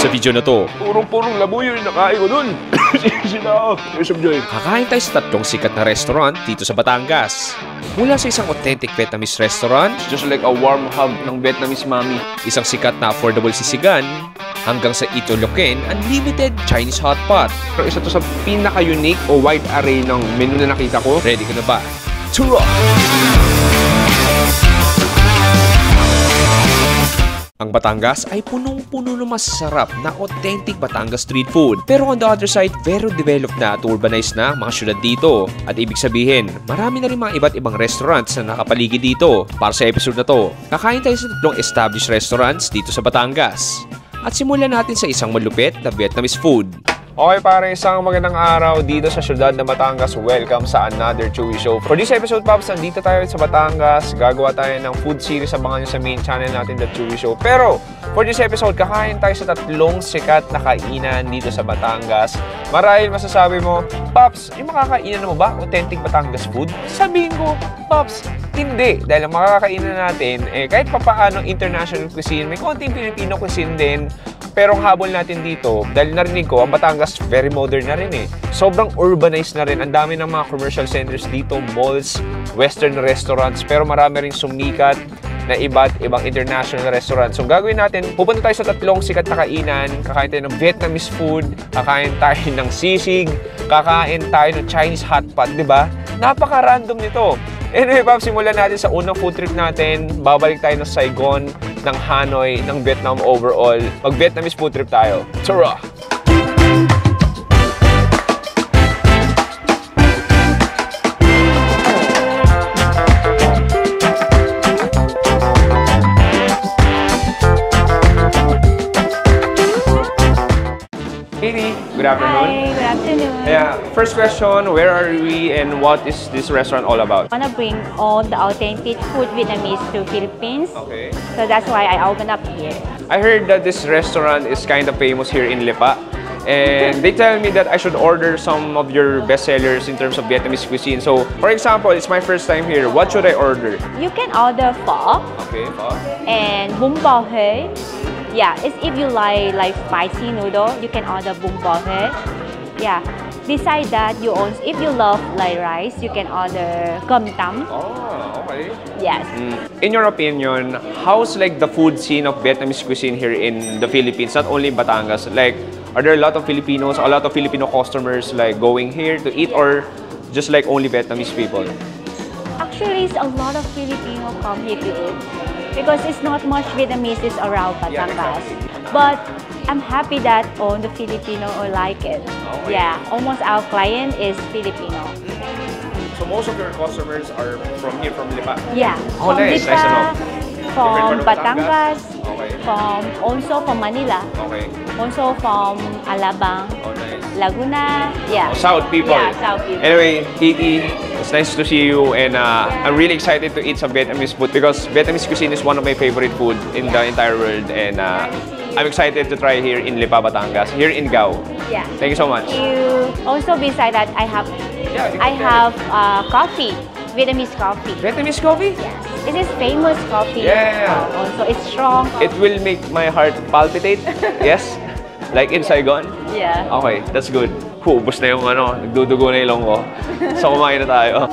Sa video na to, Purong-purong labuyo yung nakain ko dun. Sila kakain tayo sa tatlong sikat na restaurant dito sa Batangas. Mula sa isang authentic Vietnamese restaurant, just like a warm hug ng Vietnamese mommy. isang sikat na affordable sisigan, hanggang sa Ito Loken Unlimited Chinese Hot Pot. Pero isa to sa pinaka-unique o wide array ng menu na nakita ko. Ready ka na ba? Tura! Ang Batangas ay punong-puno ng masasarap na authentic Batangas street food. Pero on the other side, very developed na at urbanized na ang mga syudad dito. At ibig sabihin, marami na rin mga iba't ibang restaurants na nakapaligid dito. Para sa episode na to, kakain tayo sa tatlong established restaurants dito sa Batangas. At simulan natin sa isang malupit na Vietnamese food. Okay pare, isang magandang araw dito sa syudad na Batangas. Welcome sa another Chewy Show. For this episode, Pops, nandito tayo sa Batangas. Gagawa tayo ng food series. Abangan nyo sa main channel natin, The Chewy Show. Pero, for this episode, kakain tayo sa tatlong sikat na kainan dito sa Batangas. Marahil masasabi mo, Pops, yung makakainan mo ba authentic Batangas food? Sabihin ko, Pops, hindi. Dahil ang makakainan natin, kahit papaano international cuisine, may konting Filipino cuisine din. Pero ang habol natin dito, dahil narinig ko, ang Batangas very modern na rin eh. Sobrang urbanized na rin. Ang dami ng mga commercial centers dito, malls, western restaurants, pero marami rin sumikat na iba't ibang international restaurants. So gagawin natin, pupunta tayo sa tatlong sikat na kainan, kakain tayo ng Vietnamese food, kakain tayo ng sisig, kakain tayo ng Chinese hot pot, di ba? Napaka-random nito. Anyway, Pops, simulan natin sa unang food trip natin. Babalik tayo ng Saigon, ng Hanoi, ng Vietnam overall. Mag-Vietnamese food trip tayo. Tara! Katie, good afternoon. Hi, good afternoon. Yeah, first question, where are we and what is this restaurant all about? I want to bring all the authentic food Vietnamese to Philippines. Okay. So that's why I opened up here. I heard that this restaurant is kind of famous here in Lipa. And they tell me that I should order some of your best sellers in terms of Vietnamese cuisine. So, for example, it's my first time here. What should I order? You can order pho Okay, pho. and bún bò Huế. Yeah, it's if you like spicy noodle, you can order bún bò Huế. Yeah. Besides that, if you love like rice, you can order cơm tấm. Oh, okay. Yes. In your opinion, how's like the food scene of Vietnamese cuisine here in the Philippines, not only in Batangas? Like, are there a lot of Filipinos, a lot of Filipino customers like going here to eat, or just like only Vietnamese people? Actually, it's a lot of Filipino come here to eat because it's not much Vietnamese is around Yeah, Batangas. exactly. But I'm happy that all the Filipino like it. Okay. Yeah, almost our client is Filipino. So most of your customers are from here, from Lipa? Yeah, Oh, from nice. Lipa, Nice to know. from Different part of Batangas, Okay. also from Manila, Okay. also from Alabang, Oh, nice. Laguna. Yeah. Oh, South people. Yeah, South people. Anyway, Katie, it's nice to see you, and I'm really excited to eat some Vietnamese food because Vietnamese cuisine is one of my favorite food in the entire world, and I'm excited to try here in Lipa, Batangas, here in Gao. Yeah. Thank you so much. You also beside that, I have coffee, Vietnamese coffee. Vietnamese coffee? Yes, it is famous coffee. Yeah. Also, it's strong. It will make my heart palpitate. Yes, like in Saigon. Yeah. Okay, that's good. Ubus na yung nagdudugo na ilong ko. So kumain na tayo.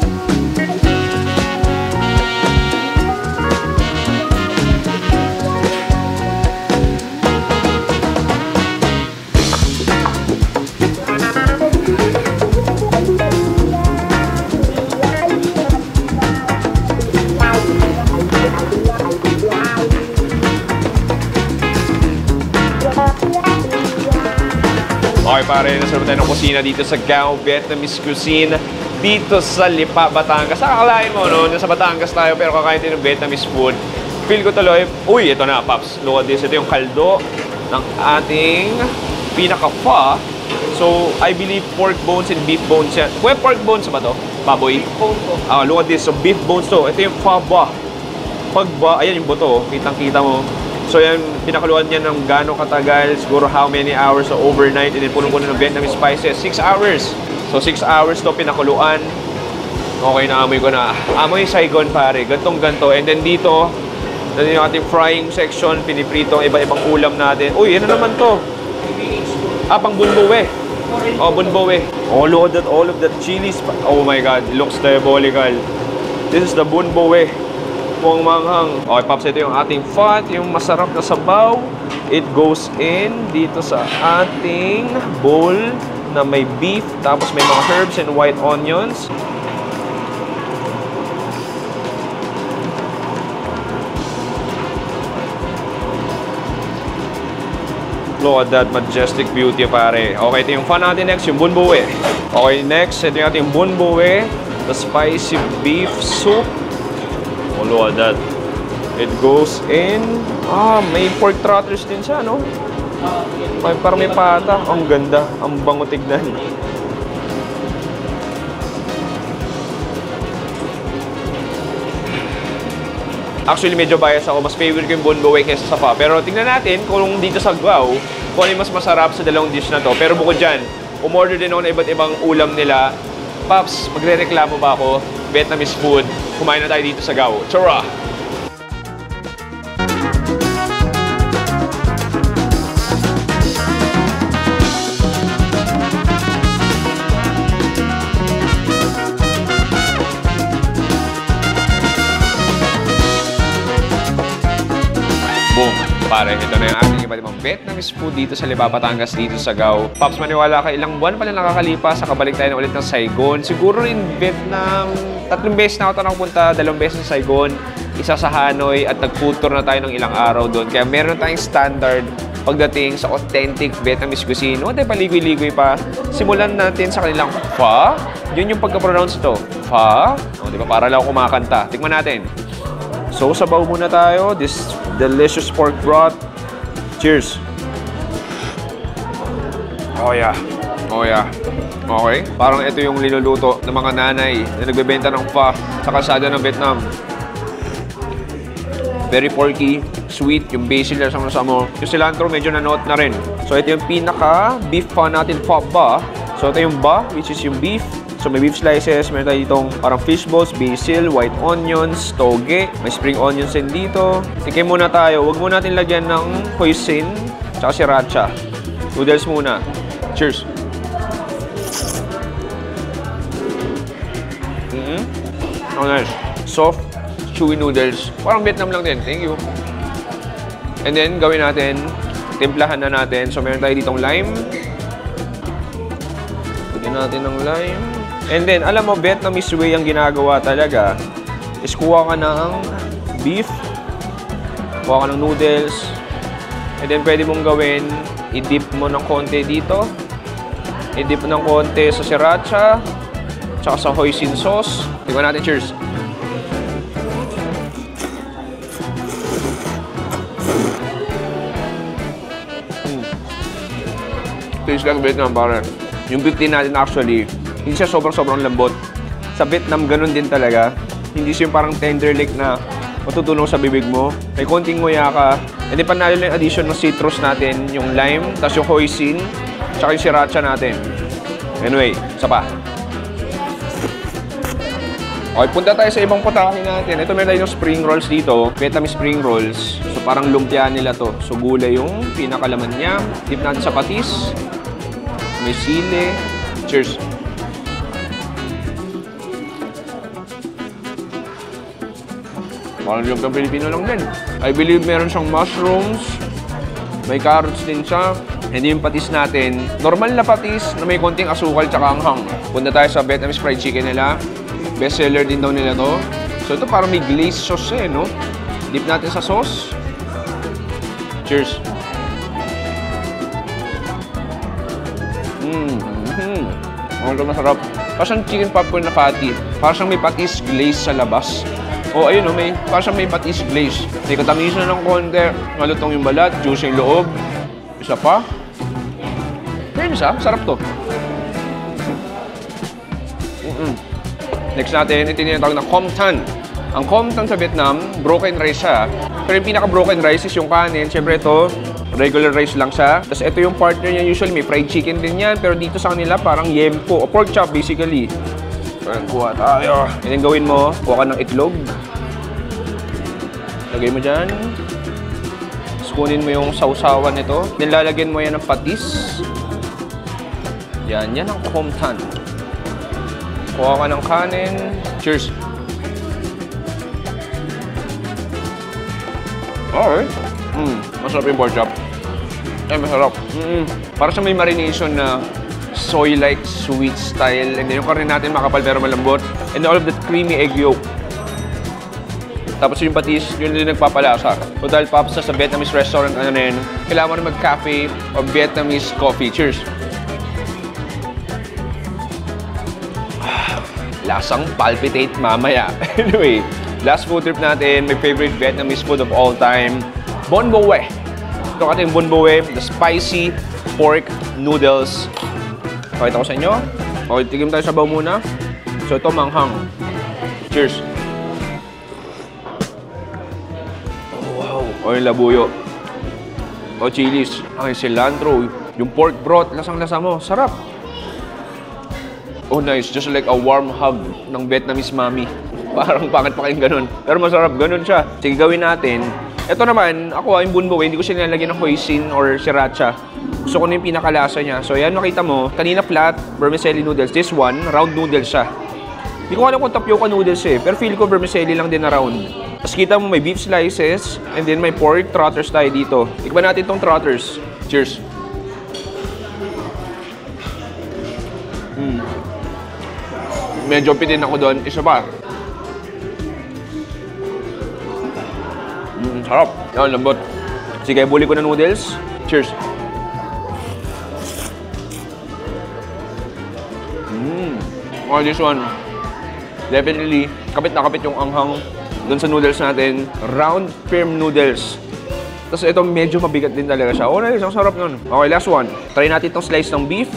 Okay pare, nasa tayo ng kusina dito sa Gao Vietnamese Cuisine dito sa Lipa, Batangas. Nakakalain mo, no? Nasa Batangas tayo pero kakain tayo ng Vietnamese food. Feel ko tuloy, uy, ito na, Pops. Look at this. Ito yung kaldo ng ating pinaka-pho. So, I believe pork bones and beef bones yan. Well, pork bones ba to? Baboy? Look at this. So, beef bones to. Ito yung pho ba. Pag ba, ayan yung buto. Kitang-kita mo. So yan, pinakuluan niya ng gano'ng katagal, siguro how many hours, so overnight, and then punong-puno ng Vietnamese spices, 6 hours. So 6 hours to pinakuluan. Okay, naamoy ko na. Amoy Saigon pare, gantong-ganto. And then dito, yung ating frying section, piniprito ang iba-ibang ulam natin. Uy, yan na naman to. Pang bunboe. Oh, bunboe. Oh, look at all of that chilies. Oh my God, it looks diabolical. This is the bunboe. Mukhang manghang. Okay, Pops, ito yung ating fat, yung masarap na sabaw. It goes in dito sa ating bowl na may beef, tapos may mga herbs and white onions. Look at that majestic beauty, pare. Okay, ito yung fan natin next, yung bunboe. Okay, next, ito yung ating bunboe, the spicy beef soup. Oh, look at that. It goes in. May pork trotters din siya, no? Parang may pata. Ang ganda. Ang bango tignan. Actually, medyo bias ako. Mas favorite ko yung bunboe kaysa sa pho. Pero tingnan natin kung dito sa Guao, kung ano yung mas masarap sa dalawang dish na to. Pero bukod dyan, umorder din ako na iba't ibang ulam nila. Pops, magre-reklamo ba ako? Vietnamese food. Kumain na tayo dito sa Guao. Tara! Boom! Pare, ito na yung ating iba't ibang Vietnamese food dito sa Lipa, Batangas, dito sa Guao. Pops, maniwala ka, ilang buwan pala nakakalipas, nakabalik tayo na ulit ng Saigon. Siguro in Vietnam, 3 beses na ako nakapunta, 2 beses sa Saigon, isa sa Hanoi, at nag-food tour na tayo ng ilang araw doon. Kaya meron tayong standard pagdating sa authentic Vietnamese cuisine. Huwag tayo paligoy-ligoy pa. Simulan natin sa kanilang pho. Yun yung pagka-pronounce to. Pho. O, di ba? Para lang ako kumakanta. Tikman natin. So, sabaw muna tayo. This delicious pork broth. Cheers! Oh yeah. Oh yeah. Okay. Parang ito yung niluluto ng mga nanay na nagbebenta ng pho sa kalsada ng Vietnam. Very porky, sweet, yung basil na sama-sama. Yung cilantro medyo na-note na rin. So, ito yung pinaka-beef pho natin, pho ba. So, ito yung ba, which is yung beef. So, may beef slices, meron tayo ditong parang fish balls, basil, white onions, toge, may spring onions din dito. Tikim muna tayo. Huwag muna natin lagyan ng hoisin, tsaka sriracha. Noodles muna. Cheers! Oh, nice. Soft, chewy noodles. Parang Vietnam lang din. Thank you. And then, gawin natin, timplahan na natin. So, meron tayo ditong lime. Lagyan natin ng lime. And then, alam mo, Vietnamese way ang ginagawa talaga is kuha ka ng beef, kuha ka ng noodles, and then pwede mong gawin, i-dip mo ng konti dito, i-dip mo ng konti sa sriracha, tsaka sa hoisin sauce. Tingnan natin, cheers! Taste like Vietnam, pare. Yung beef din natin actually, hindi siya sobrang lambot. Sa Vietnam, ganun din talaga. Hindi siya yung parang tender lick na matutunaw sa bibig mo. May konting nguya ka. And then panalo lang yung addition ng citrus natin, yung lime, tapos yung hoisin, tsaka yung sriracha natin. Anyway, isa pa. Okay, punta tayo sa ibang putahe natin. Ito meron tayo yung spring rolls dito. Vietnamese spring rolls. So parang lumpia nila to. So gulay yung pinakalaman niya. Dip natin sa patis. May sili. Cheers! Parang yung Pilipino lang din. I believe meron siyang mushrooms. May carrots din siya. And yung patis natin, normal na patis na may konting asukal tsaka anghang. Punta tayo sa Vietnamese fried chicken nila. Best seller din daw nila to. So ito parang may glazed sauce eh, no? Dip natin sa sauce. Cheers! Ang masarap. Parang chicken popcorn na patty. Parang may patis glaze sa labas. O, ayun o, parang may patis glaze. May katamis na ng konti. Malutong yung balat, juice yung loob. Isa pa. Ayun isa, sarap to. Next natin, ito yung tinatawag na com tan. Ang com tan sa Vietnam, broken rice siya. Pero yung pinaka-broken rice is yung kanin. Siyempre ito, regular rice lang siya. Tapos ito yung partner niya, usually may fried chicken din yan. Pero dito sa kanila, parang yempo o pork chop basically. Ayan, kuha tayo. And then gawin mo, kuha ka ng itlog. Lagay mo dyan. Tapos kunin mo yung sausawan nito. Then lalagyan mo yan ng patis. Yan ang Homtan. Kuha ka ng kanin. Cheers! Okay. Masarap yung pork chop. Masarap. Para sa may marination na soy-like, sweet style. And then yung karne natin makapal pero malambot. And all of that creamy egg yolk. Tapos yung patis, yun din nagpapalasa. So dahil Pops sa Vietnamese restaurant, ano na yun, kailangan mo rin mag-cafe o Vietnamese coffee. Cheers! Lasang palpitate mamaya. Anyway, last food trip natin, my favorite Vietnamese food of all time, Bon Bo Hue. Ito ating Bon Bo Hue, the spicy pork noodles. Pakita ko sa inyo. Okay, tigim tayo sabaw muna. So ito, manghang. Cheers! O yung labuyo. O chilies. Ang cilantro. Yung pork broth. Lasang-lasa mo. Sarap. Oh, nice. Just like a warm hug ng Vietnamese mommy. Parang pangit pa kayong ganun. Pero masarap. Ganun siya. Sige, gawin natin. Ito naman, ako yung Bun Bo Hue, hindi ko siya nilalagyan ng hoisin or sriracha. Gusto ko na yung pinakalasa niya. So, yan makita mo. Kanina flat, vermicelli noodles. This one, round noodles siya. Hindi ko alam kung tapioca noodles eh. Pero feel ko vermicelli lang din na round. Tapos kita mo may beef slices, and then may pork trotters tayo dito. Tikman natin itong trotters. Cheers! Medyo pitin ako doon. Isa pa. Sarap. Yan, lambot. Sige, buli ko na noodles. Cheers! Oh, this one. Definitely, kapit na kapit yung anghang doon sa noodles natin. Round, firm noodles. Tapos ito, medyo mabigat din talaga siya. Oh, nice. Ang sarap nun. Okay, last one. Try natin itong slice ng beef.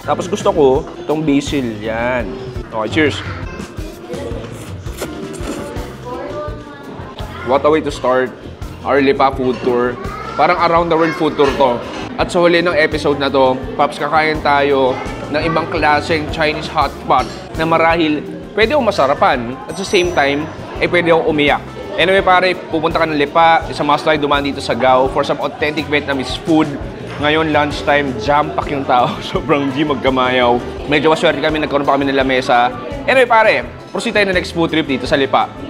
Tapos gusto ko itong basil. Yan. Okay, cheers. What a way to start our Lipa food tour. Parang around the world food tour to. At sa huli ng episode na to, Pops, kakain tayo ng ibang klaseng Chinese hotpot na marahil pwede akong masarapan. At sa same time, pwede akong umiyak. Anyway pare, pupunta ka ng Lipa, isa must try dumaan dito sa Gao for some authentic Vietnamese food. Ngayon, lunchtime, jam-pack yung tao. Sobrang G magkamayaw. Medyo maswerte kami, nagkaroon pa kami ng lamesa. Anyway pare, proceed tayo na next food trip dito sa Lipa.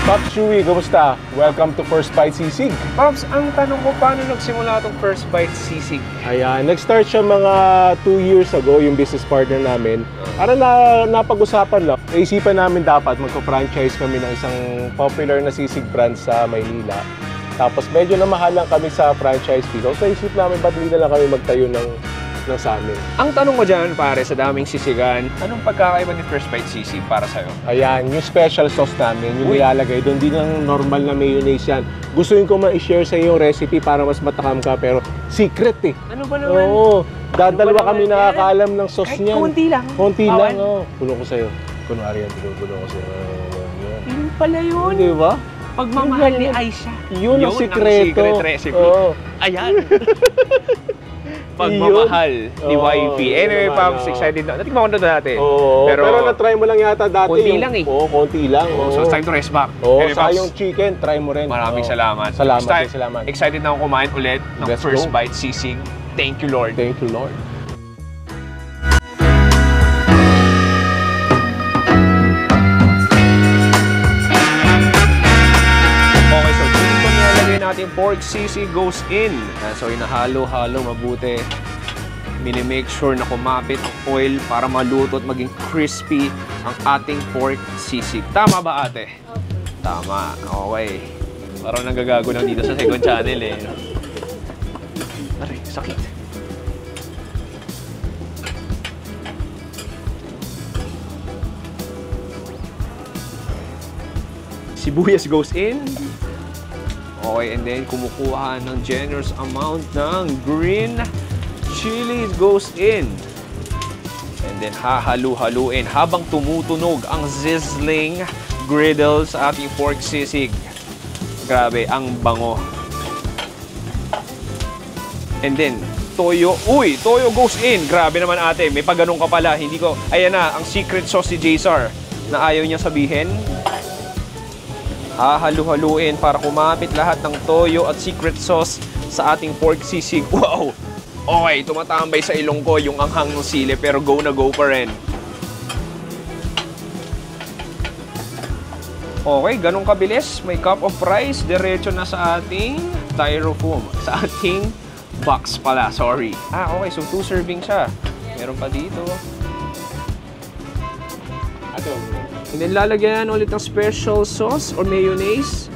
Pops Chewy, kumusta? Welcome to First Bite Sisig. Pops, ang tanong ko, paano nagsimula itong First Bite Sisig? Ayan, nag-start siya mga 2 years ago, yung business partner namin. Parang napag-usapan lang. Naisipan namin dapat magpa-franchise kami ng isang popular na sisig brand sa Maynila. Tapos medyo namahalan kami sa franchise fee. So naisip namin, ba't hindi na lang kami magtayo ng sa amin. Ang tanong ko dyan, pare, sa daming sisigan, anong pagkakaiba ni First Bite Sisig para sa'yo? Ayan, yung special sauce namin, yung nilalagay doon, di lang normal na mayonnaise yan. Gustuin ko ma-share sa iyo yung recipe para mas matakam ka, pero secret eh. Ano ba naman? Oo, dadalawa kami nakakaalam ng sauce niyan. Konti lang. Konti lang, oo. Puno ko sa'yo. Kunwari yan, puno ko sa'yo. Yun pala yun. Di ba? Pagmamahal ni Aisha. Yun ang sikreto. Yun ang secret recipe. Oo. Ayan. Pagmamahal ni Wifey. Anyway, Pops, excited na. Natikman ko na dati. Pero na-try mo lang yata dati. Konti lang eh. Oo, konti lang. So it's time to rest back. Oo, anyway, sa Pops, yung chicken, try mo rin. maraming salamat. Salamat. Excited na akong kumain ulit ng Let's First go. Bite Sisig. Thank you, Lord. Thank you, Lord. Natin pork sisig goes in. So inahalo-halo mabuti. Mini-make sure na kumapit ang oil para maluto at maging crispy ang ating pork sisig. Tama ba, ate? Tama. Okay. Parang nanggagago lang dito sa second channel eh. Aray, sakit. Sibuyas goes in. Okay, and then kumukuha ng generous amount ng green chilies goes in. And then hahalu-haluin habang tumutunog ang sizzling griddle sa ating pork sisig. Grabe, ang bango. And then, toyo. Uy, toyo goes in. Grabe naman ate, may pagganong ka pala. Hindi ko, ayan na, ang secret sauce ni Jaysar na ayaw niya sabihin. Hahalu-haluin para kumapit lahat ng toyo at secret sauce sa ating pork sisig. Wow! Okay, tumatambay sa ilong ko yung anghang ng sili pero go na go pa rin. Okay, ganun kabilis. May cup of rice. Diretso na sa ating styrofoam. Sa ating box pala, sorry. Okay, so 2 serving siya. Meron pa dito. And then lalagyan ulit ng special sauce or mayonnaise.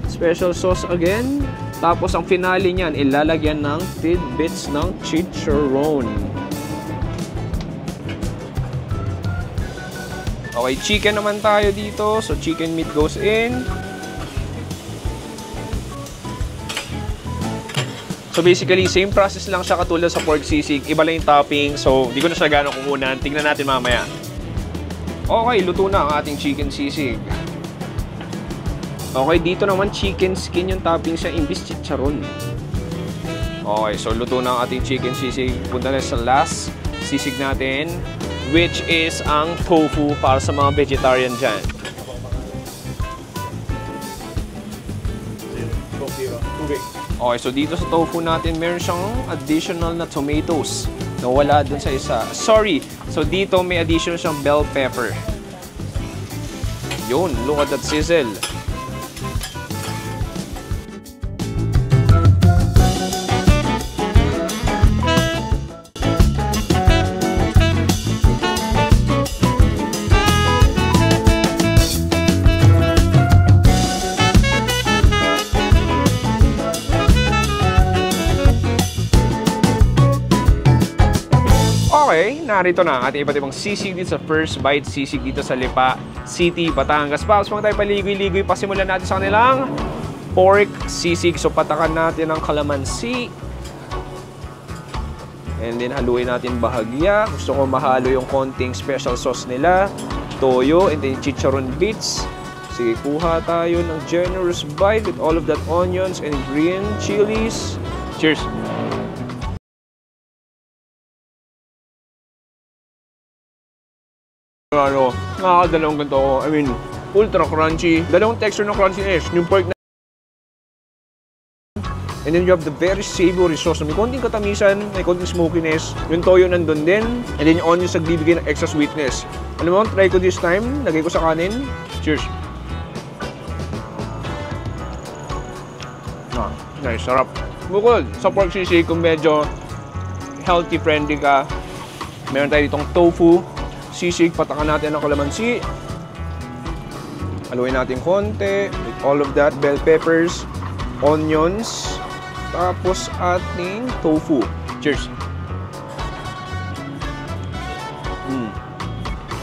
Special sauce again. Tapos ang finale niyan, ilalagyan ng tidbits ng chicharron. Okay, chicken naman tayo dito. So chicken meat goes in. So basically, same process lang siya katulad sa pork sisig. Iba lang yung topping. So di ko na siya gano'ng kumunan. Tingnan natin mamaya. Okay, luto na ang ating chicken sisig. Okay, dito naman chicken skin yung topping sa imbis chicharon. Okay, so luto na ang ating chicken sisig. Punta na sa last sisig natin, which is ang tofu para sa mga vegetarian dyan. Okay, so dito sa tofu natin, meron siyang additional na tomatoes na wala dun sa isa. Sorry, so dito may additional siyang bell pepper. Yun, look at that sizzle. Okay, narito na ang ating iba't ibang sisig dito sa First Bite Sisig dito sa Lipa City, Batangas. Paus mga tayo paligoy-ligoy, pasimulan natin sa kanilang pork sisig. So patakan natin ang kalamansi. And then haluin natin bahagya. Gusto ko mahalo yung konting special sauce nila. Toyo and then chicharon bits. Sige, kuha tayo ng generous bite with all of that onions and green chilies. Cheers! Nakakadalawang ganito ako. I mean, ultra crunchy. Dalawang texture ng crunchiness. Yung pork na... And then you have the very savory sauce. May konting katamisan, may konting smokiness. Yung toyo nandun din. And then yung onions nagbibigay ng extra sweetness. Alam mo, try ko this time. Lagay ko sa kanin. Cheers! Nice, sarap. Bukod sa pork sisig, kung medyo healthy-friendly ka, meron tayo ditong tofu sisig, patakan natin ang kalamansi. Haluin natin konti with all of that, bell peppers, onions, tapos ating tofu. Cheers!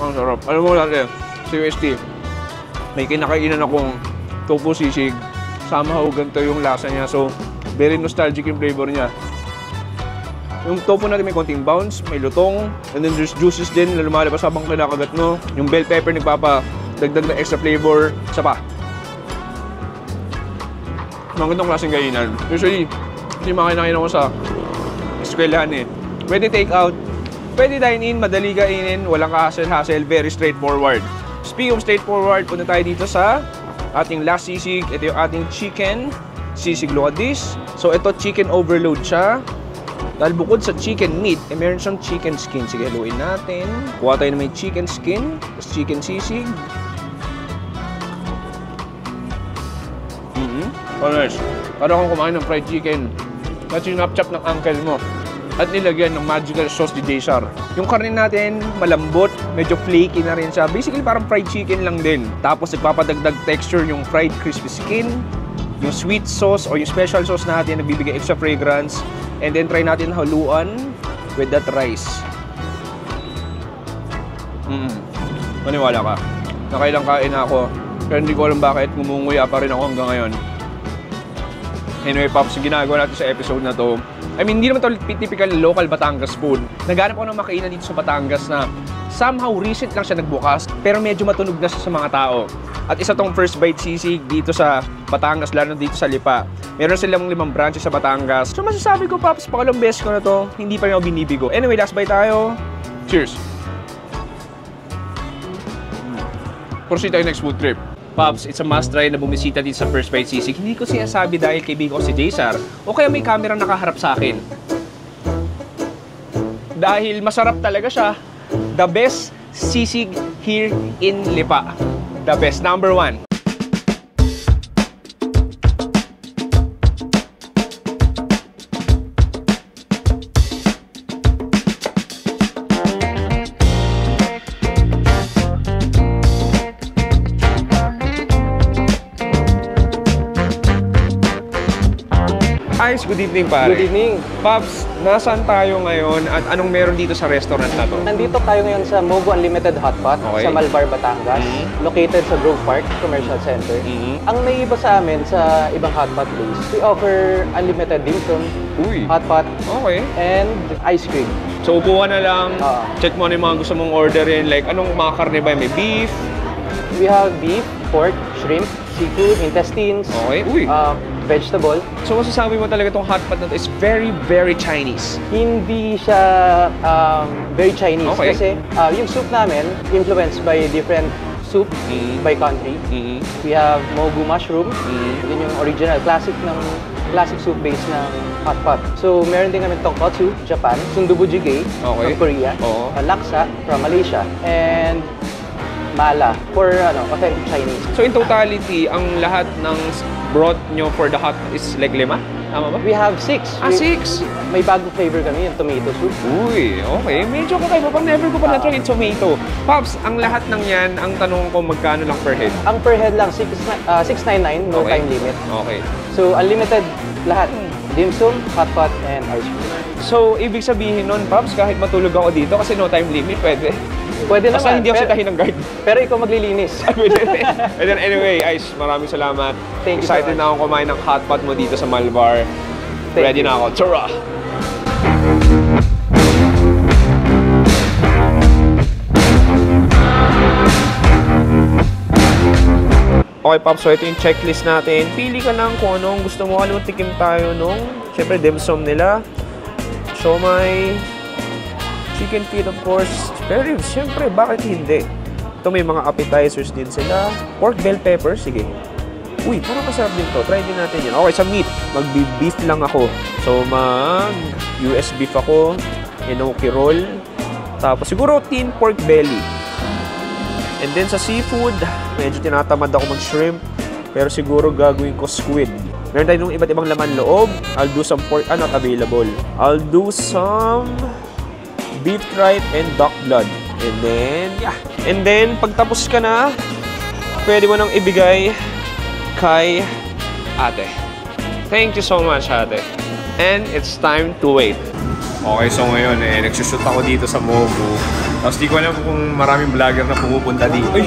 Ang sarap. Alam mo natin, CUST, may kinakainan akong tofu sisig. Somehow ganito yung lasa niya. So, very nostalgic yung flavor niya. Yung tofu natin may konting bounce, may lutong, and then there's juices din na lumalabas habang kinakagat mo. Yung bell pepper nagpapadagdag na extra flavor. Isa pa. Mga ganitong klaseng kainan. Usually, hindi makinain ako sa eskwelahan eh. Pwede take out, pwede dine in, madali kainin, walang hassle-hassle, very straightforward. Speaking of straightforward, punta tayo dito sa ating last sisig. Ito yung ating chicken sisig. Look at this. So ito chicken overload siya. Dahil bukod sa chicken meat, meron siyang chicken skin. Sige, haluin natin. Kuha tayo na may chicken skin. Tapos chicken sisig. Oh, nice. Parang kung kumain ng fried chicken na sinap-chap ng uncle mo at nilagyan ng magical sauce ni Jaysar. Yung karne natin, malambot, medyo flaky na rin siya. Basically, parang fried chicken lang din. Tapos, nagpapadagdag texture yung fried crispy skin, yung sweet sauce o yung special sauce natin, nagbibigay extra fragrance. And then, try natin haluan with that rice. Maniwala ka. Nakailang kain na ako. Pero hindi ko alam bakit ngumunguya pa rin ako hanggang ngayon. Anyway, Pops, ginagawa natin sa episode na to. I mean, hindi naman ito typical local Batangas food. Naghanap ako ng makainan dito sa Batangas na somehow recent lang siya nagbukas, pero medyo matunog na siya sa mga tao. At isa tong First Bite Sisig dito sa Batangas, lalo dito sa Lipa. Meron silang 5 branches sa Batangas. So masasabi ko, Pops, pangalawang beses ko na to, hindi pa rin ako binibigo. Anyway, last bite tayo. Cheers! Proceed tayo next food trip. Pops, it's a must try na bumisita dito sa First Bite Sisig. Hindi ko sinasabi dahil kaibigan ko si Jaysar o kaya may camera nakaharap sa akin. Dahil masarap talaga siya. The best sisig here in Lipa. The best, number 1. Guys, good evening pare. Good evening. Pops, nasaan tayo ngayon at anong meron dito sa restaurant na to? Nandito tayo ngayon sa Mogu Unlimited Hotpot Okay. sa Malvar, Batangas, located sa Grove Park Commercial Center. Ang naiiba sa amin sa ibang hotpot place, we offer unlimited dim sum, Uy, hotpot, okay. and ice cream. So, upuan na lang, Oo. check mo ano yung mga gusto mong orderin. Like, anong mga karne ba? May beef? We have beef, pork, shrimp, seafood, intestines, Okay, uy. vegetable. So, masasabi mo talaga itong hotpot na to is very, very Chinese. Hindi siya very Chinese Okay. kasi yung soup namin influenced by different soup by country. We have Mogu mushroom. Yun yung original classic soup base ng hot pot. So, meron din kami tonkotsu, Japan, sundubu jjigae Okay. from Korea, Oo. laksa from Malaysia, and mala for authentic Chinese. So, in totality, ang lahat ng broth nyo for the hot is like 5? Tama ba? We have 6. 6! May bagong flavor kami, yung tomato soup. Uy, okay. Medyo kakaiba pa. Never ko pa na-try yung tomato. Pops, ang lahat ng yan, ang tanong ko magkano lang per head? Ang per head lang, 699, no Okay. time limit. Okay. So, unlimited lahat. Dim sum, hot pot, and ice cream. So, ibig sabihin nun, Pops, kahit matulog ako dito kasi no time limit, pwede. Pwede Basta naman. hindi ako sitahin ng guard. Pero ikaw maglilinis. Pwede. And then anyway, Ice, maraming salamat. Thank you so Excited much. na akong kumain ng hot pot mo dito sa Malvar. Ready na ako. Tara! Okay, Pops, so ito yung checklist natin. Pili ka lang kung anong gusto mo. Ano tikim tayo nung, syempre, dim sum nila. Siomai, chicken feet, of course. Pero syempre, bakit hindi? Ito may mga appetizers din sila. Pork bell pepper, sige. Uy, parang masarap din to. Try din natin yan. Okay, sa meat, mag-beef lang ako. So, US beef ako. Enoki roll. Tapos, siguro tin pork belly. And then sa seafood, medyo tinatamad ako mag-shrimp. Pero siguro gagawin ko squid. Meron tayong iba't ibang laman loob. I'll do some pork, not available. I'll do some beef tripe and duck blood. And then, yeah. And then, pagtapos ka na, pwede mo nang ibigay kay ate. Thank you so much, ate. And it's time to wait. Okay, so ngayon nagsushoot ako dito sa Mogu. Tapos di ko alam kung maraming vlogger na pumupunta dito. Uy!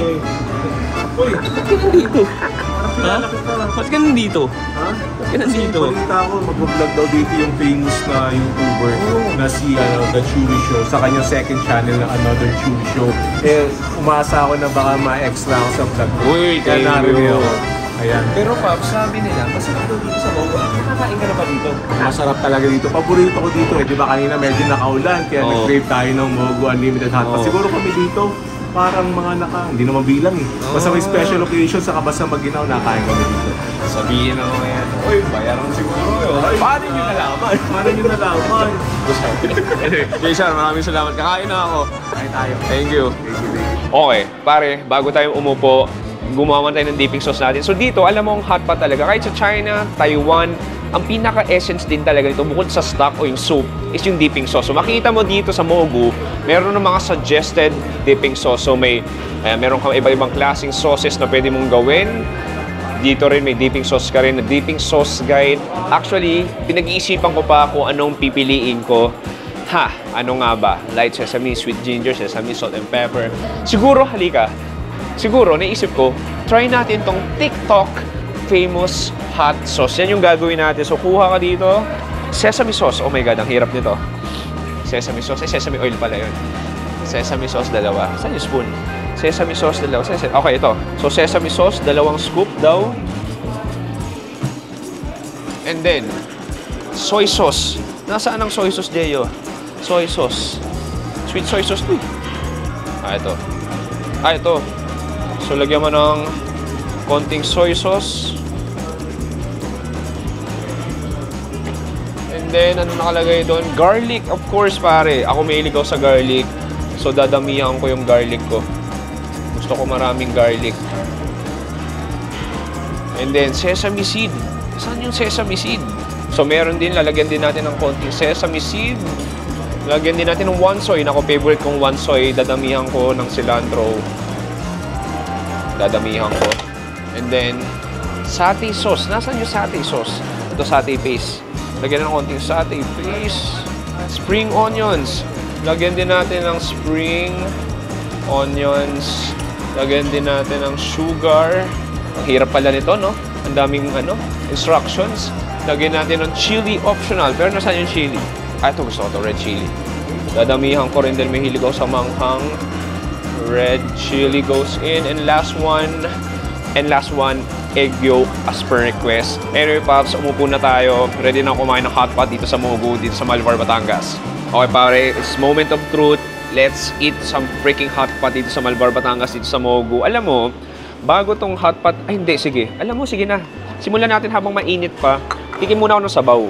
Uy! Ba't ka nandito? Ha? Ba't ka nandito? Ha? Ba't ka nandito? Balita ko, mag-vlog daw dito yung famous na YouTuber na si The Chewy Show sa kanyang second channel na Another Chewy Show. Eh, umasa ako na baka ma-extra ako sa vlog. Uy, Kaya narinig ako. Ayan. Pero Pops, sabi nila, masarap daw dito sa Mogu. Nakakain ka na ba dito? Masarap talaga dito. Paborito ko dito eh. Di ba kanina medyo nakaulan kaya Oo. nag-crave tayo ng Mogu Unlimited Hot Pot. Oo. Siguro kami dito parang mga hindi naman bilang eh. Basta may special occasion sa Kabasa Maginaw, nakain kami dito. Sabihin na ako yan. Uy, bayaran siguro. Paano nyo nalaman? Paano nyo nalaman? Anyway, Jason, maraming salamat. Kakain na ako. Kain tayo. Thank you. Okay, pare, bago tayo umupo, gumawa tayo ng dipping sauce natin. So dito, alam mo ang hot pot talaga. Kahit sa China, Taiwan, ang pinaka-essence din talaga nito, bukod sa stock o yung soup, is yung dipping sauce. So makikita mo dito sa Mogu, meron ng mga suggested dipping sauce. So meron kang iba-ibang klaseng sauces na pwede mong gawin. Dito rin may dipping sauce ka rin, na dipping sauce guide. Actually, pinag-iisipan ko pa kung anong pipiliin ko. Ano nga ba? Light sesame, sweet ginger, sesame, salt and pepper. Siguro, halika. Siguro, naisip ko, try natin tong TikTok famous hot sauce. Yan yung gagawin natin. So, kuha ka dito. Sesame sauce. Oh my God, ang hirap nito. Sesame sauce. Sesame oil pala yun. Sesame sauce, 2. Saan yung spoon? Sesame sauce, dalawa. Okay, ito. So, sesame sauce, 2 scoop daw. And then, soy sauce. Nasaan ang soy sauce, Jeyo? Soy sauce. Sweet soy sauce to. Ito. Ito. So, lagyan mo ng konting soy sauce. And then, ano nakalagay doon? Garlic, of course, pare. Ako mahilig ako sa garlic. So, dadamihan ko yung garlic ko. Gusto ko maraming garlic. And then, sesame seed. Saan yung sesame seed? So, meron din, lalagyan din natin ng konting sesame seed. Lalagyan din natin ng wansoy. Ako, favorite kong wansoy. Dadamihan ko ng cilantro. Dadamihan ko. And then, satay sauce. Nasaan yung satay sauce? Ito, satay paste. Lagyan ng konting satay paste. Spring onions. Lagyan din natin ng spring onions. Lagyan din natin ng sugar. Ang hirap pala nito, no? Ang daming, instructions. Lagyan natin ng chili optional. Pero nasaan yung chili? Ito, gusto ko ito, red chili. Dadamihan ko rin dahil may hilig ako sa manghang. Red chili goes in. And last one, egg yolk as per request. Anyway, Pops, umupo na tayo. Ready na kumain ng hot pot dito sa Mogu, dito sa Malvar, Batangas. Okay, pare, it's moment of truth. Let's eat some freaking hot pot dito sa Malvar, Batangas, dito sa Mogu. Alam mo, bago tong hot pot, ay hindi, sige. Alam mo, sige na. Simulan natin habang mainit pa. Tikim muna ako ng sabaw.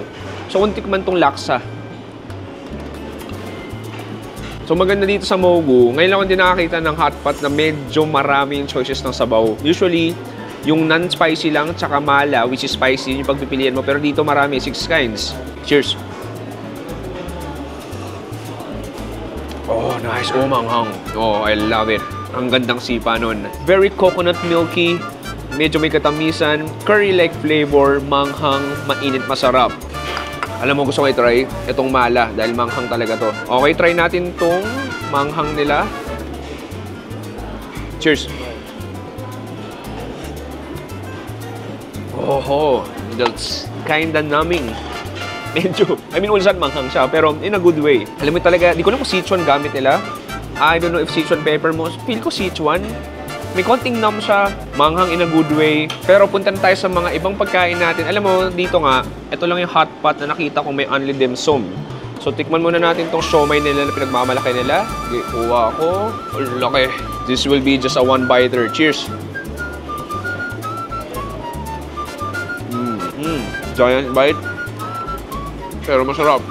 So, kung tikman tong laksa. So, maganda dito sa Mogu. Ngayon lang din nakakita ng hot pot na medyo marami yung choices ng sabaw. Usually, yung non-spicy lang, tsaka mala, which is spicy, yung pagpipilian mo. Pero dito marami, 6 kinds. Cheers! Oh, nice. Oh, manghang. Oh, I love it. Ang gandang sipa nun. Very coconut milky. Medyo may katamisan. Curry-like flavor. Manghang. Mainit, masarap. Alam mo, gusto ko i-try itong mala dahil manghang talaga to. Okay, try natin itong manghang nila. Cheers! Oh, that's kinda numbing. Medyo, ulsan manghang siya, pero in a good way. Alam mo talaga, di ko alam kung Sichuan gamit nila. I don't know if Sichuan pepper mo. Feel ko Sichuan. May konting numb siya, manghang in a good way. Pero punta na tayo sa mga ibang pagkain natin. Alam mo, dito nga, ito lang yung hot pot na nakita ko may only dim sum. So, tikman muna natin tong siomay nila na pinagmamalaki nila. Okay, kuha ako. Oh, laki. This will be just a one-biter. Cheers! Giant bite. Pero masarap.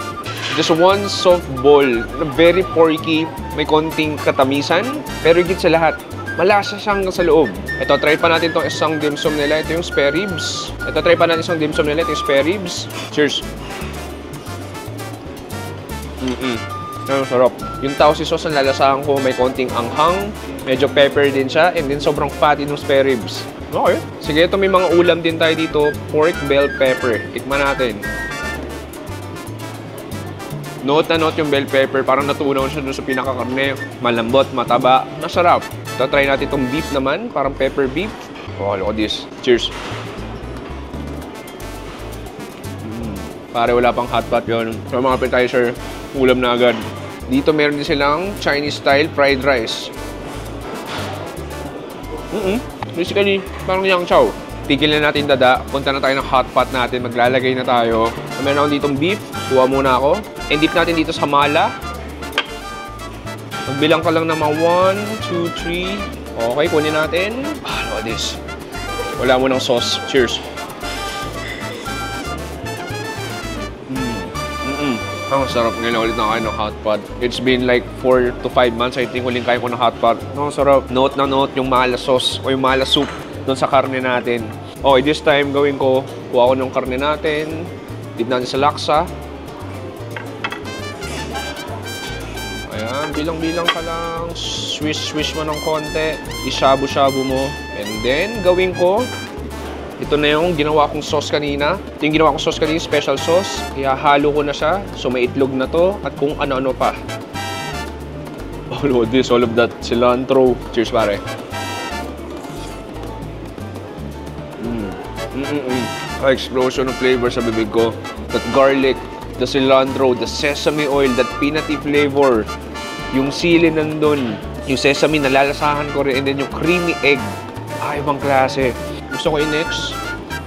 Just one soft bowl na very porky, may konting katamisan, pero higit sa lahat, malasa siyang sa loob. Ito, try pa natin itong isang dim sum nila. Ito yung spare ribs. Ito, try pa natin isang dim sum nila. Ito yung spare ribs. Cheers! Ang sarap. Yung tausi sauce na lalasahan ko, may konting anghang, medyo pepper din siya, and then sobrang fatty ng spare ribs. Okay. Sige, ito may mga ulam din tayo dito. Pork bell pepper. Tikman natin. Note na note yung bell pepper. Parang natunaw siya dun sa pinakakarne. Malambot, mataba. Masarap. Ito, try natin itong beef naman. Parang pepper beef. Oh, look at this. Cheers. Pare, wala pang hot pot yun. So, mga appetizer, ulam na agad. Dito meron din silang Chinese-style fried rice. Basically, parang yang chow. Tigil na natin dada. Punta na tayo ng hot pot natin. Maglalagay na tayo. Meron ako ditong beef. Kuha muna ako. And dip natin dito sa mala. Magbilang ka lang ng mga 1, 2, 3. Okay, kunin natin. Look at this. Wala mo ng sauce. Cheers. Ang sarap ngayon ulit na kain ng hot pot. It's been like 4 to 5 months, I think, huling kain ko ng hot pot. Ang sarap. Note na note yung mala sauce o yung mala soup doon sa karne natin. Okay, this time gawin ko, kuha ko ng karne natin, dip natin sa laksa. Ayan, bilang-bilang ka lang. Swish mo ng konti. I-shabu-shabu mo. And then, gawin ko, ito na yung ginawa kong sauce kanina. Ito yung ginawa kong sauce kanina, special sauce. Ihahalo ko na siya. So, may itlog na to at kung ano-ano pa. Oh, look at this. All of that cilantro. Cheers, pare. Explosion of flavor sa bibig ko. That garlic, the cilantro, the sesame oil, that peanutty flavor. Yung sili nandun. Yung sesame, nalalasahan ko rin. And then yung creamy egg. Ibang klase. Gusto ko i-next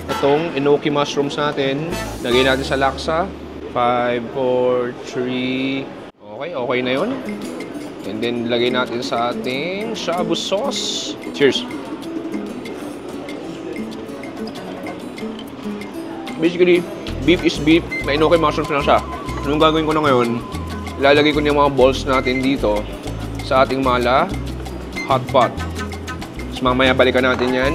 itong enoki mushrooms natin. Lagay natin sa laksa. 5, 4, 3. Okay na yun. And then, lagay natin sa ating shabu sauce. Cheers! Basically, beef is beef. May enoki mushrooms lang siya. Anong gagawin ko na ngayon? Ilalagay ko na yung mga balls natin dito sa ating mala hot pot. Tapos mamaya balikan natin yan.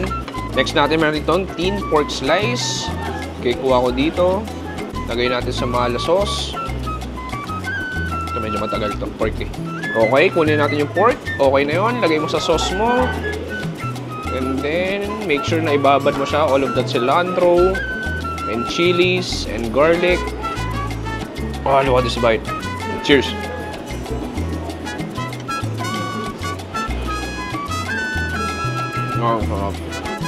Next natin, meron itong tin pork slice. Okay, kuha ko dito. Lagay natin sa mala sauce. Ito medyo matagal itong pork eh. Okay, kunin natin yung pork. Okay na yun. Lagay mo sa sauce mo. And then, make sure na ibabad mo siya. All of that cilantro, and chilies, and garlic. Look at this bite. Cheers!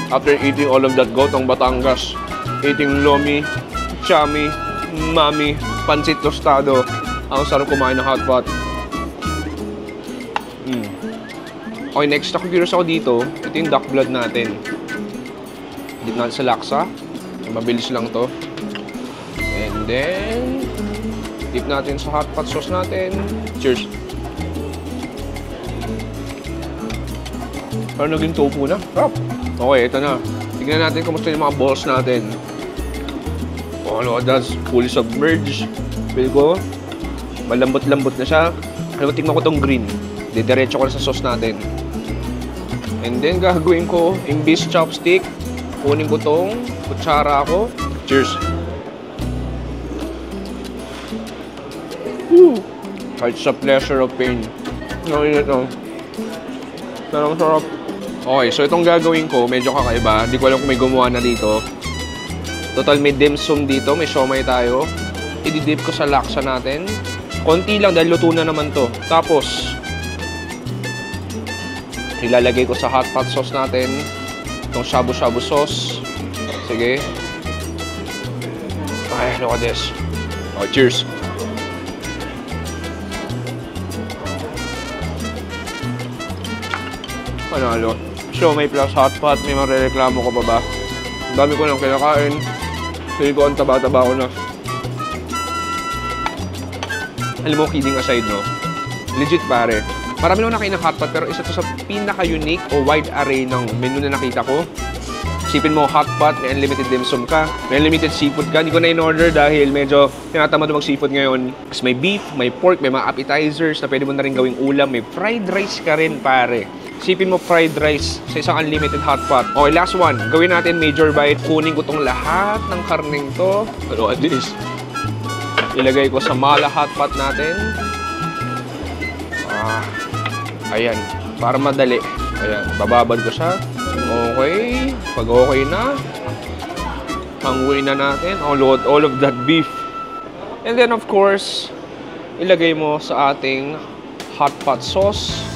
After eating all of that gotong Batangas, eating lomi, chami, mami, pansit tostado, ang sarap kumain ng hot pot. Okay, next ako curious ako dito. Ito yung duck blood natin. Dip natin sa laksa. Mabilis lang to. And then, dip natin sa hot pot sauce natin. Cheers! Parang naging tofu na. Sarap! Okay, ito na. Tignan natin kumusta yung mga balls natin. Look at that. Fully submerged. Feel ko, malambot-lambot na siya. Alam mo, tingnan ko itong green. Didiretso ko na sa sauce natin. And then, gagawin ko yung beef chopstick. Kunin ko itong kutsara ako. Cheers! It's a pleasure of pain. Ito. Sarap. Okay, so itong gagawin ko, medyo kakaiba. Hindi ko alam kung may gumawa na dito. Total, may dim sum dito. May siomay tayo. I-dip ko sa laksa natin. Konti lang dahil luto na naman to. Tapos, ilalagay ko sa hot pot sauce natin. Itong shabu-shabu sauce. Sige. Look at this. Okay, cheers. Panalo. Siomay plus hot pot. May marereklamo ko pa ba? Dami ko nang kinakain. Hindi ko ang taba-taba ko na. Alam mo, kidding aside, no? Legit, pare. Marami lang nakain ng hot pot, pero isa to sa pinaka-unique o wide array ng menu na nakita ko. Isipin mo, hot pot, may unlimited dim sum ka, may unlimited seafood ka. Hindi ko na in-order dahil medyo tinatamad mag-seafood ngayon. Kasi may beef, may pork, may mga appetizers na pwede mo na rin gawing ulam. May fried rice ka rin, pare. Isipin mo fried rice sa isang unlimited hot pot. Okay, last one. Gawin natin major bite. Kunin ko tong lahat ng karning to. Look at this. Ilagay ko sa mala hot pot natin. Ayan. Para madali. Ayan. Bababad ko siya. Okay. Pag okay na, hanguin na natin. Load all of that beef. And then of course, ilagay mo sa ating hot pot sauce.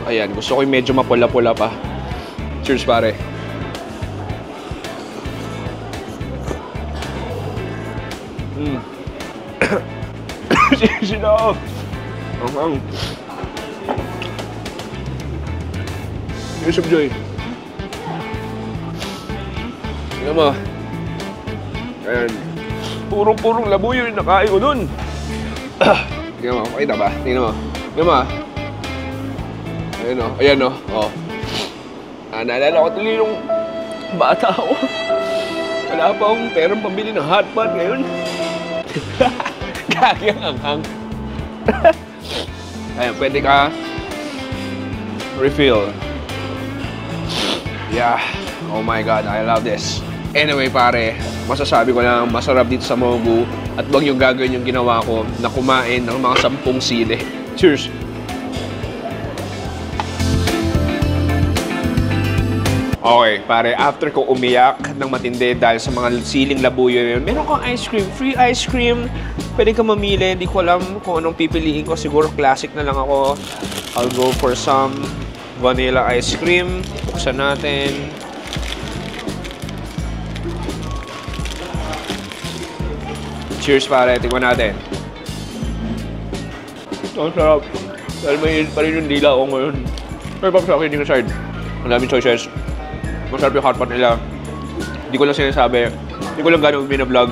Ayan, gusto ko yung medyo mapula-pula pa. Cheers, pare. Sino? Ang Yusuf Joy. Tingnan mo. Ayan. Purong-purong labuyo yung nakain ko dun. Tingnan mo, makita ba? Tingnan mo. Tingnan mo. Ayan o. Naalala ko tuloy nung bata ako. Wala pa akong perang pambili ng hotpot ngayon. Gagi ang anghang. Ayan, pwede ka refill. Yeah. Oh my God, I love this. Anyway, pare, masasabi ko lang masarap dito sa Mogu at wag yung gagawin yung ginawa ko na kumain ng mga 10 sili. Cheers! Okay, pare, after ko umiyak ng matindi dahil sa mga siling labuyo yun, meron kang ice cream, free ice cream. Pwede ka mamili, hindi ko alam kung anong pipiliin ko. Siguro classic na lang ako. I'll go for some vanilla ice cream. Buksan natin. Cheers, pare. Tingnan natin. Ang sarap. Dahil may pa rin yung dila ko ngayon. Pero Pops, sa akin yung side. Ang daming choices. Masarap yung hotpot nila. Hindi ko lang sinasabi. Hindi ko lang gano'n binablog.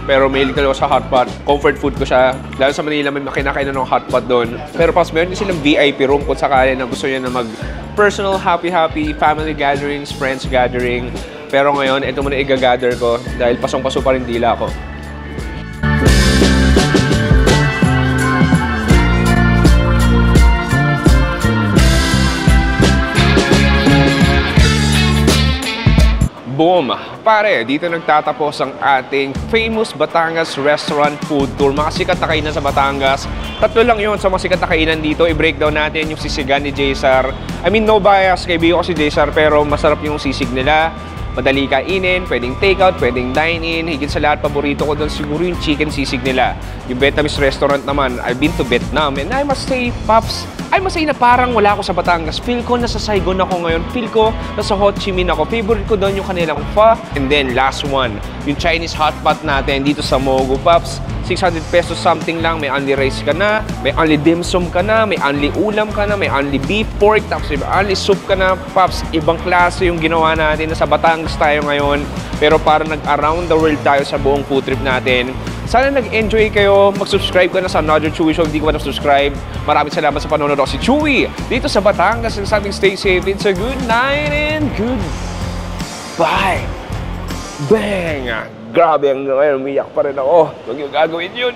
Pero mahilig talaga sa hotpot. Comfort food ko siya. Lalo sa Manila, may kinakain na ng hotpot doon. Pero Pops, meron din silang VIP room kung sakali na gusto niya na mag-personal, happy, family gatherings, friends gathering. Pero ngayon, ito muna i-gather ko dahil pasong-paso pa rin dila ko. Boom! Pare, dito nagtatapos ang ating famous Batangas restaurant food tour. Mga sikat na kainan sa Batangas. Tatlo lang yun sa mga sikat na kainan dito. I-breakdown natin yung sisigan ni J-Sar. I mean, no bias, kaibigan ko si J-Sar, pero masarap yung sisig nila. Madali kainin, pwedeng take-out, pwedeng dine-in. Higit sa lahat, paborito ko doon siguro yung chicken sisig nila. Yung Vietnamese restaurant naman, I've been to Vietnam. And I must say, Pops, I must say na parang wala ako sa Batangas. Feel ko nasa Saigon ako ngayon. Feel ko nasa Ho Chi Minh ako. Favorite ko doon yung kanilang pho. And then, last one, yung Chinese hot pot natin dito sa Mogu, Pops. 600 pesos something lang, may only rice ka na, may only dim sum ka na, may only ulam ka na, may only beef, pork, tapos may only soup ka na. Pops, ibang klase yung ginawa natin. Nasa Batangas tayo ngayon, pero parang nag-around the world tayo sa buong food trip natin. Sana nag-enjoy kayo. Mag-subscribe ka na sa Another Chewy Show. Hindi ko pa na-subscribe. Maraming salamat sa panonood ako si Chewy dito sa Batangas. And something, stay safe. It's a good night and good bye. Bang! Grabe, hanggang ngayon, umiyak pa rin ako. Huwag yung gagawin yun.